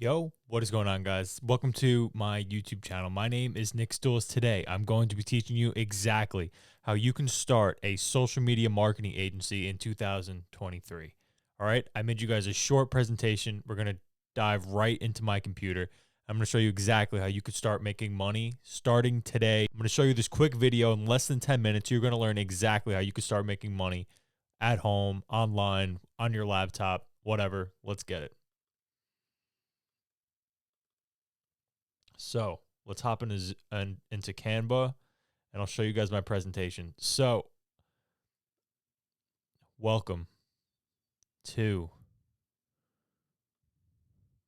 Yo, what is going on, guys? Welcome to my YouTube channel. My name is Nick Stools. Today, I'm going to be teaching you exactly how you can start a social media marketing agency in 2023. All right, I made you guys a short presentation. We're going to dive right into my computer. I'm going to show you exactly how you could start making money starting today. I'm going to show you this quick video in less than 10 minutes. You're going to learn exactly how you could start making money at home, online, on your laptop, whatever. Let's get it. So let's hop into Canva, and I'll show you guys my presentation. So welcome to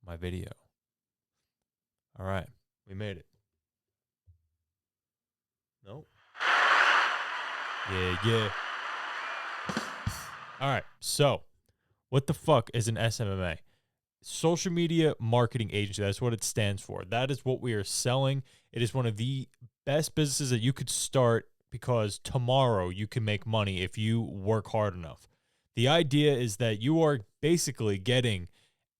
my video. All right, we made it. Nope. Yeah. All right, so what the fuck is an SMMA? Social media marketing agency. That's what it stands for. That is what we are selling. It is one of the best businesses that you could start because tomorrow you can make money if you work hard enough. The idea is that you are basically getting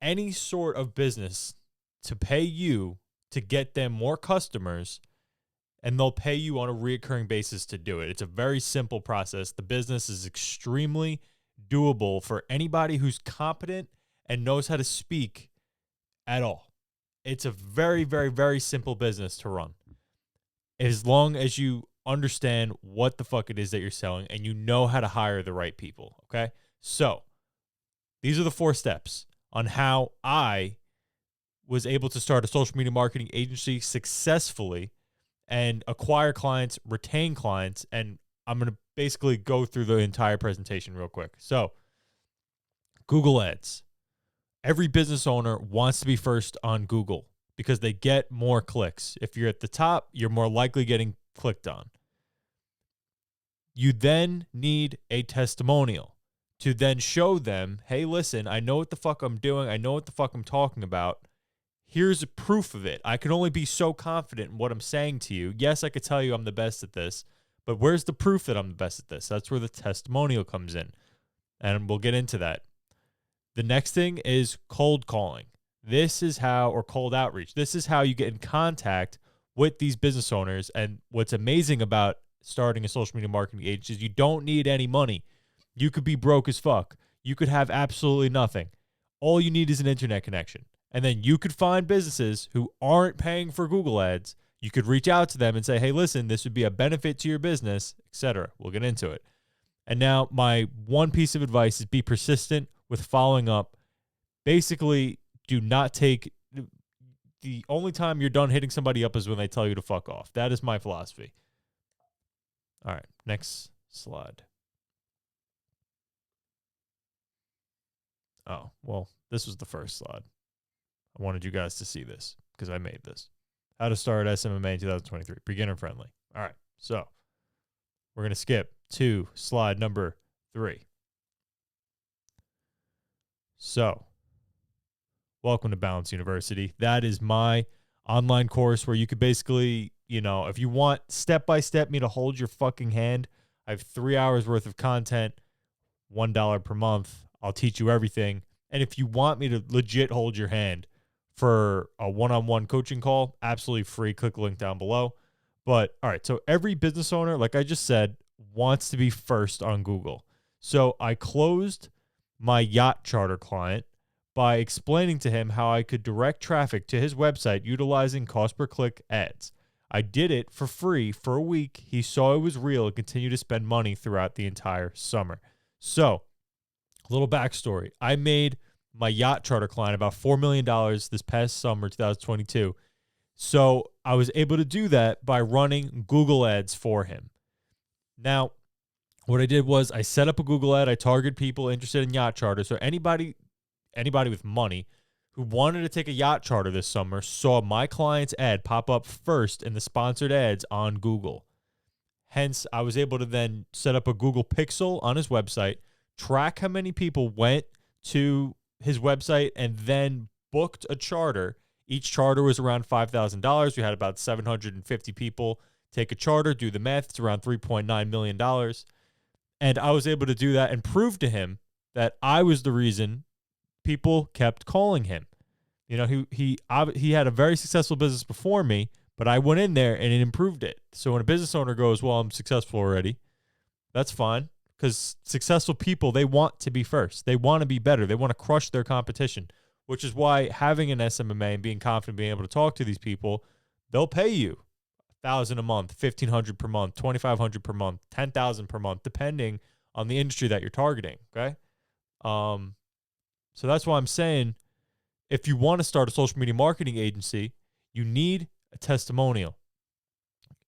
any sort of business to pay you to get them more customers, and they'll pay you on a recurring basis to do it. It's a very simple process. The business is extremely doable for anybody who's competent and knows how to speak at all. It's a very, very, very simple business to run. As long as you understand what the fuck it is that you're selling and you know how to hire the right people, okay? So these are the 4 steps on how I was able to start a social media marketing agency successfully and acquire clients, retain clients, and I'm going to basically go through the entire presentation real quick. So Google Ads. Every business owner wants to be first on Google because they get more clicks. If you're at the top, you're more likely getting clicked on. You then need a testimonial to then show them, hey, listen, I know what the fuck I'm doing. I know what the fuck I'm talking about. Here's a proof of it. I can only be so confident in what I'm saying to you. Yes, I could tell you I'm the best at this, but where's the proof that I'm the best at this? That's where the testimonial comes in, and we'll get into that. The next thing is cold calling. This is how, or cold outreach. This is how you get in contact with these business owners. And what's amazing about starting a social media marketing agency is you don't need any money. You could be broke as fuck. You could have absolutely nothing. All you need is an internet connection. And then you could find businesses who aren't paying for Google ads. You could reach out to them and say, hey, listen, this would be a benefit to your business, etc. We'll get into it. And now my one piece of advice is be persistent with following up. Basically, do not take the only time you're done hitting somebody up is when they tell you to fuck off. That is my philosophy. All right, next slide. Oh, well, this was the first slide. I wanted you guys to see this because I made this. How to start SMMA in 2023, beginner friendly. All right, so we're going to skip to slide number 3. So, welcome to Balance University. That is my online course where you could basically, if you want step-by-step me to hold your fucking hand, I have 3 hours worth of content, $1 per month. I'll teach you everything. And if you want me to legit hold your hand for a one-on-one coaching call, absolutely free. Click the link down below. But all right, so every business owner, like I just said, wants to be first on Google. So I closed my yacht charter client by explaining to him how I could direct traffic to his website utilizing cost per click ads. I did it for free for a week. He saw it was real and continued to spend money throughout the entire summer. So, a little backstory. I made my yacht charter client about $4 million this past summer, 2022. So I was able to do that by running Google ads for him. Now, what I did was I set up a Google ad. I targeted people interested in yacht charter. So anybody with money who wanted to take a yacht charter this summer saw my client's ad pop up first in the sponsored ads on Google. Hence, I was able to then set up a Google Pixel on his website, track how many people went to his website, and then booked a charter. Each charter was around $5,000. We had about 750 people take a charter. Do the math. It's around $3.9 million. And I was able to do that and prove to him that I was the reason people kept calling him. You know, he had a very successful business before me, but I went in there and it improved it. So when a business owner goes, well, I'm successful already, that's fine, because successful people, they want to be first. They want to be better. They want to crush their competition, which is why having an SMMA and being confident, being able to talk to these people, they'll pay you 1,000 a month, 1,500 per month, 2,500 per month, 10,000 per month, depending on the industry that you're targeting. Okay. So that's why I'm saying, if you want to start a social media marketing agency, you need a testimonial.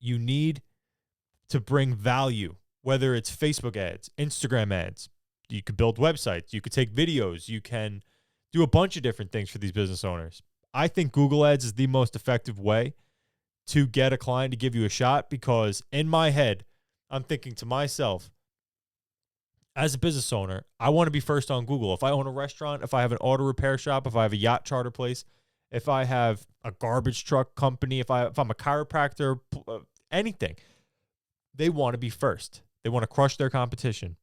You need to bring value, whether it's Facebook ads, Instagram ads. You could build websites. You could take videos. You can do a bunch of different things for these business owners. I think Google ads is the most effective way to get a client to give you a shot, because in my head, I'm thinking to myself, as a business owner, I want to be first on Google. If I own a restaurant, if I have an auto repair shop, if I have a yacht charter place, if I have a garbage truck company, if I'm a chiropractor, anything, they want to be first. They want to crush their competition.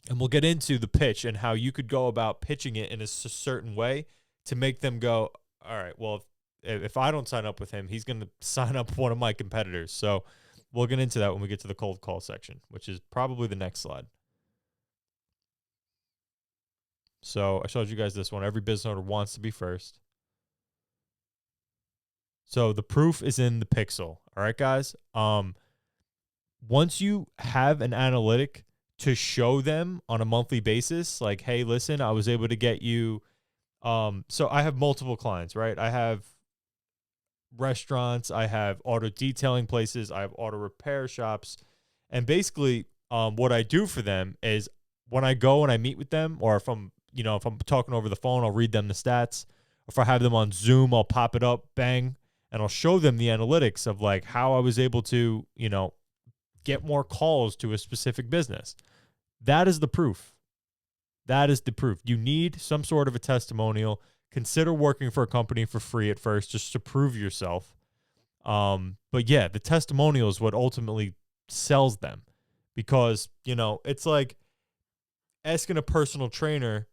And we'll get into the pitch and how you could go about pitching it in a certain way to make them go, all right, well, if I don't sign up with him, he's going to sign up with one of my competitors. So we'll get into that when we get to the cold call section, which is probably the next slide. So I showed you guys this one. Every business owner wants to be first. So the proof is in the pixel. All right, guys. Once you have an analytic to show them on a monthly basis, like, hey, listen, I was able to get you. So I have multiple clients, right? I have restaurants, I have auto detailing places, I have auto repair shops. And basically, what I do for them is when I go and I meet with them, or if I'm talking over the phone, I'll read them the stats. If I have them on Zoom, I'll pop it up, bang, and I'll show them the analytics of like how I was able to, get more calls to a specific business. That is the proof. That is the proof. You need some sort of a testimonial. Consider working for a company for free at first, just to prove yourself. But yeah, the testimonial is what ultimately sells them, because, it's like asking a personal trainer.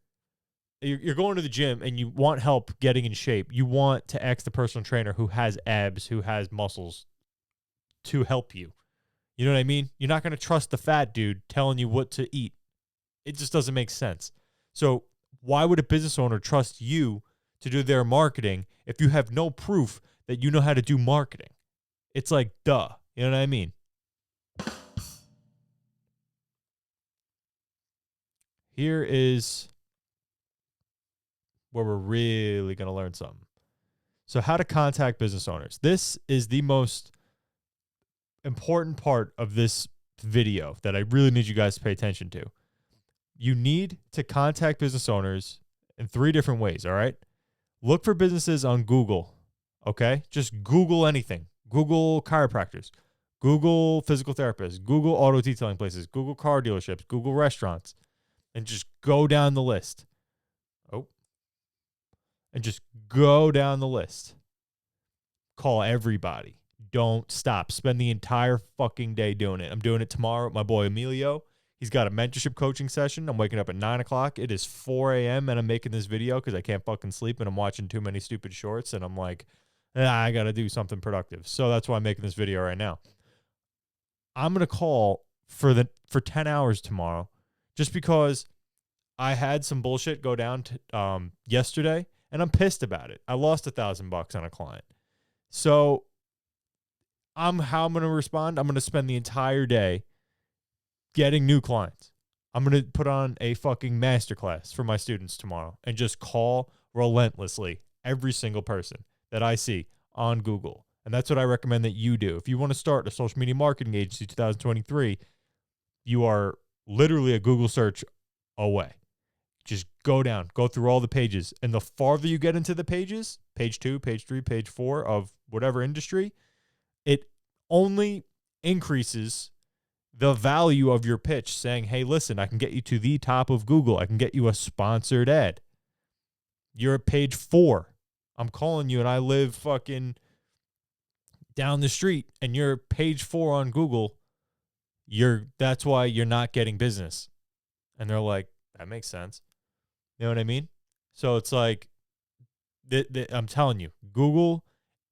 You're going to the gym and you want help getting in shape. You want to ask the personal trainer who has abs, who has muscles, to help you. You know what I mean? You're not going to trust the fat dude telling you what to eat. It just doesn't make sense. So why would a business owner trust you to do their marketing if you have no proof that you know how to do marketing? It's like, duh. You know what I mean? Here is where we're really going to learn something. So how to contact business owners. This is the most important part of this video that I really need you guys to pay attention to. You need to contact business owners in 3 different ways, all right? Look for businesses on Google, okay? Just Google anything. Google chiropractors, Google physical therapists, Google auto detailing places, Google car dealerships, Google restaurants, and just go down the list. And just go down the list. Call everybody. Don't stop. Spend the entire fucking day doing it. I'm doing it tomorrow with my boy Emilio. He's got a mentorship coaching session. I'm waking up at 9 o'clock. It is 4 a.m. and I'm making this video because I can't fucking sleep and I'm watching too many stupid shorts. And I'm like, I got to do something productive. So that's why I'm making this video right now. I'm going to call for 10 hours tomorrow, just because I had some bullshit go down yesterday. And I'm pissed about it. I lost $1,000 on a client. So how I'm going to respond? I'm going to spend the entire day getting new clients. I'm going to put on a fucking masterclass for my students tomorrow and just call relentlessly every single person that I see on Google. And that's what I recommend that you do. If you want to start a social media marketing agency 2023, you are literally a Google search away. Just go through all the pages. And the farther you get into the pages, page 2, page 3, page 4 of whatever industry, it only increases the value of your pitch, saying, hey, listen, I can get you to the top of Google. I can get you a sponsored ad. You're at page 4. I'm calling you and I live fucking down the street and you're page 4 on Google. That's why you're not getting business. And they're like, that makes sense. You know what I mean? So it's like, I'm telling you, Google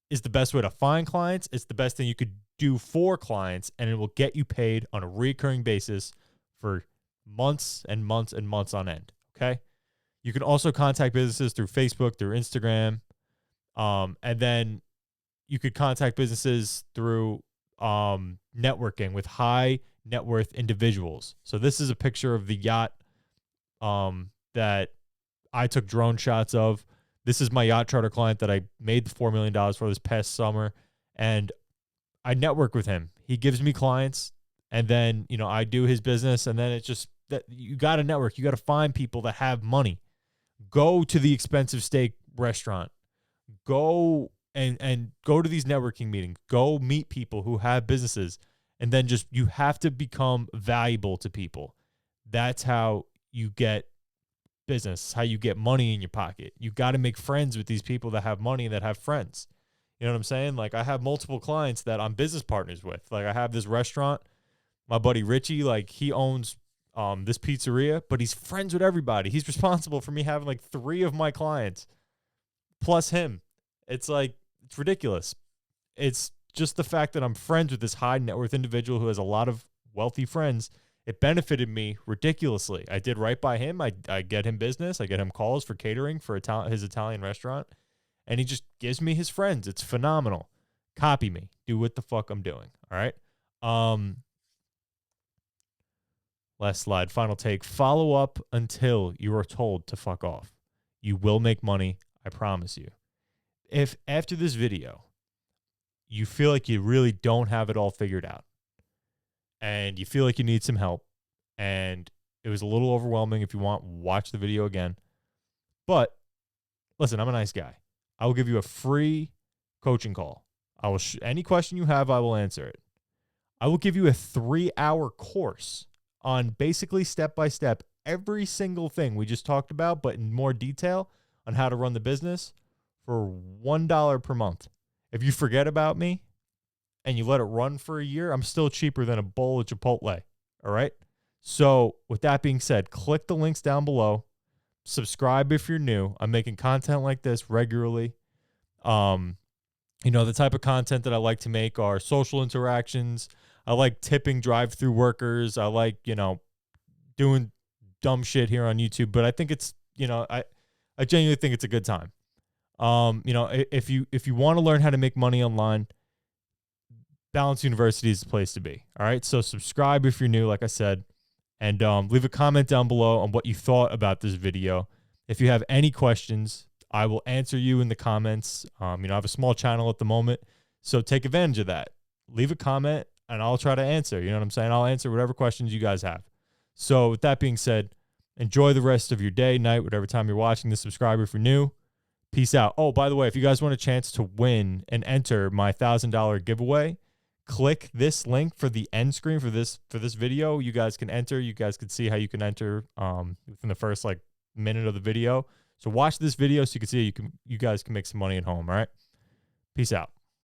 is the best way to find clients. It's the best thing you could do for clients, and it will get you paid on a recurring basis for months and months and months on end. Okay. You can also contact businesses through Facebook, through Instagram. And then you could contact businesses through networking with high net worth individuals. So this is a picture of the yacht that I took drone shots of. This is my yacht charter client that I made the $4 million for this past summer. And I network with him. He gives me clients, and then, I do his business. And then it's just that you got to network. You got to find people that have money. Go to the expensive steak restaurant. Go and go to these networking meetings. Go meet people who have businesses. And then you have to become valuable to people. That's how you get business, how you get money in your pocket. You got to make friends with these people that have money, that have friends. You know what I'm saying? Like, I have multiple clients that I'm business partners with. Like, I have this restaurant, my buddy Richie, like, he owns this pizzeria, but he's friends with everybody. He's responsible for me having like 3 of my clients plus him. It's like, it's ridiculous. It's just the fact that I'm friends with this high net worth individual who has a lot of wealthy friends. It benefited me ridiculously. I did right by him. I get him business. I get him calls for catering for his Italian restaurant. And he just gives me his friends. It's phenomenal. Copy me. Do what the fuck I'm doing. All right. Last slide. Final take. Follow up until you are told to fuck off. You will make money. I promise you. If after this video, you feel like you really don't have it all figured out, and you feel like you need some help, and it was a little overwhelming, if you want, watch the video again. But listen, I'm a nice guy. I will give you a free coaching call. I will any question you have, I will answer it. I will give you a 3-hour course on basically step-by-step every single thing we just talked about, but in more detail on how to run the business for $1 per month. If you forget about me and you let it run for a year, I'm still cheaper than a bowl of Chipotle. All right. So with that being said, click the links down below. Subscribe if you're new. I'm making content like this regularly. The type of content that I like to make are social interactions. I like tipping drive-through workers. I like, doing dumb shit here on YouTube, but I think it's, I genuinely think it's a good time. If you want to learn how to make money online, Balance University is the place to be. All right. So subscribe if you're new, like I said, and leave a comment down below on what you thought about this video. If you have any questions, I will answer you in the comments. I have a small channel at the moment, so take advantage of that. Leave a comment and I'll try to answer. You know what I'm saying? I'll answer whatever questions you guys have. So with that being said, enjoy the rest of your day, night, whatever time you're watching this. Subscribe if you're new. Peace out. Oh, by the way, if you guys want a chance to win and enter my $1,000 giveaway, click this link for the end screen for this video. You guys can enter. You guys can see how you can enter within the first minute of the video. So watch this video so you can see you guys can make some money at home. All right. Peace out.